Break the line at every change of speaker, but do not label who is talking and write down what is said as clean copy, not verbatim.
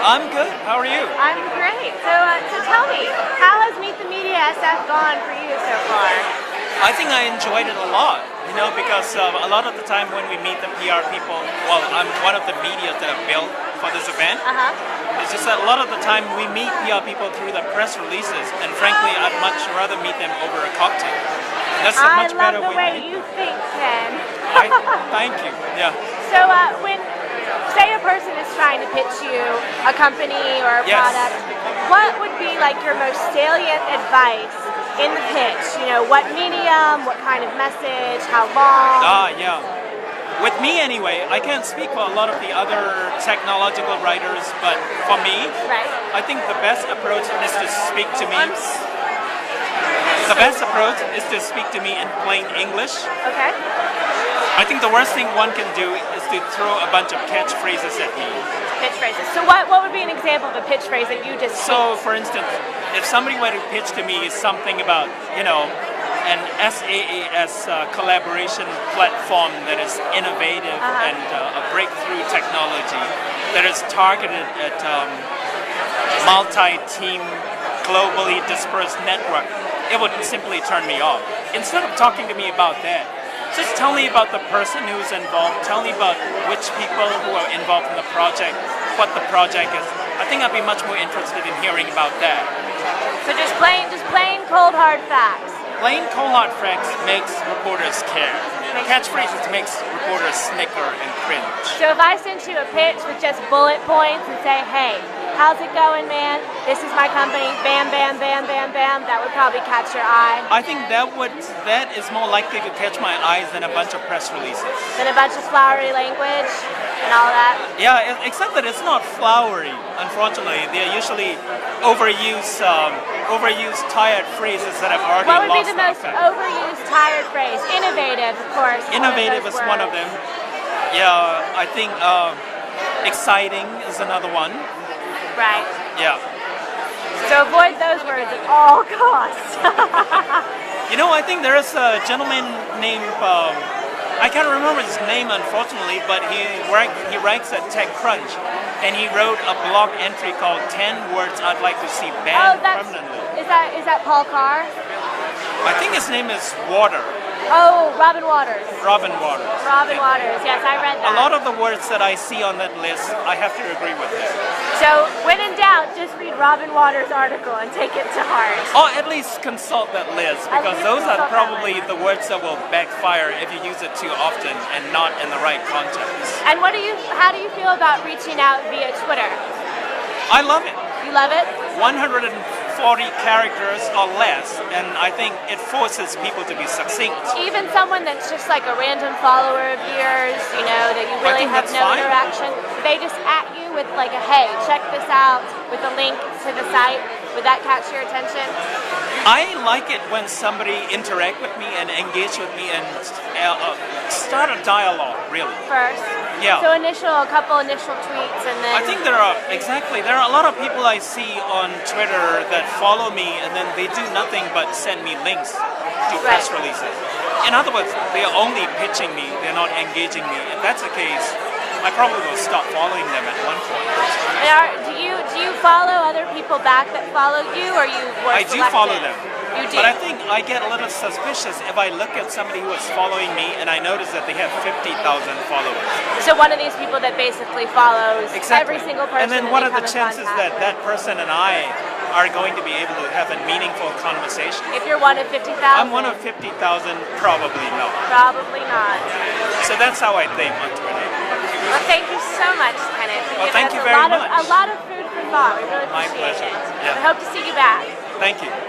I'm good. How are you?
I'm great. So tell me, how has Meet the Media SF gone for you so far?
I think I enjoyed it a lot, because a lot of the time when we meet the PR people, well, I'm one of the media that I've built for this event. It's just that a lot of the time we meet PR people through the press releases, and frankly, I'd much rather meet them over a cocktail. That's a much better way.
I love the way you think, Ken.
Thank you. Yeah.
So when, say a person is trying to pitch you a company or a product, what would be like your most salient advice in the pitch? What medium, what kind of message, how long?
Yeah. With me anyway, I can't speak for a lot of the other technological writers, but for me, I think the best approach is to speak to me. The best approach is to speak to me in plain English.
Okay.
I think the worst thing one can do is to throw a bunch of catchphrases at me.
Catchphrases. So what would be an example of a pitch phrase that you just
So, for instance, if somebody were to pitch to me something about, an SaaS collaboration platform that is innovative and a breakthrough technology that is targeted at multi-team, globally dispersed network, it would simply turn me off. Instead of talking to me about that, just tell me about the person who's involved, tell me about which people who are involved in the project, what the project is. I think I'd be much more interested in hearing about that.
So just plain cold hard facts.
Plain cold hard facts makes reporters care. Catchphrases makes reporters snicker and cringe.
So if I sent you a pitch with just bullet points and say, hey, how's it going, man? This is my company, bam, bam, bam, bam, bam, that would probably catch your eye.
I think that is more likely to catch my eyes than a bunch of press releases.
Than a bunch of flowery language and all that?
Yeah, except that it's not flowery, unfortunately. They're usually overused tired phrases that have already lost.
What would be the most overused tired phrase? Innovative, of course.
Innovative is one of them. Yeah, I think exciting is another one.
Right.
Yeah.
So avoid those words at all costs.
I think there is a gentleman named, I can't remember his name unfortunately, but he writes at TechCrunch, and he wrote a blog entry called 10 Words I'd Like to See Banned Permanently.
Is that Paul Carr?
I think his name is Water.
Oh, Robin Waters.
Robin Waters.
Robin Waters, yes, I read that.
A lot of the words that I see on that list, I have to agree with them.
So, when in doubt, just read Robin Waters' article and take it to heart.
Or at least consult that list, because those are probably the words that will backfire if you use it too often and not in the right context.
And how do you feel about reaching out via Twitter?
I love it.
You love it?
140 characters or less, and I think it forces people to be succinct.
Even someone that's just like a random follower of yours, that you really have no interaction, they just at you with like a, hey, check this out, with a link to the site. Would that catch your attention?
I like it when somebody interact with me and engage with me and start a dialogue, really.
First?
Yeah.
So a couple initial tweets and then...
I think there are a lot of people I see on Twitter that follow me and then they do nothing but send me links to press releases. In other words, they are only pitching me, they're not engaging me. If that's the case, I probably will stop following them at one point.
And do you follow other people back that follow you, or you were
I do follow them.
You do.
But I think I get a little suspicious if I look at somebody who is following me and I notice that they have 50,000 followers.
So one of these people that basically follows every single person.
And then what are the chances that that person and I are going to be able to have a meaningful conversation?
If you're one of 50,000?
I'm one of 50,000, probably not.
Probably not.
So that's how I think on Twitter.
Well, thank you so much, Kenneth.
Well, thank you very much.
A lot of food for thought. We really appreciate it.
My pleasure. Yeah.
I hope to see you back.
Thank you.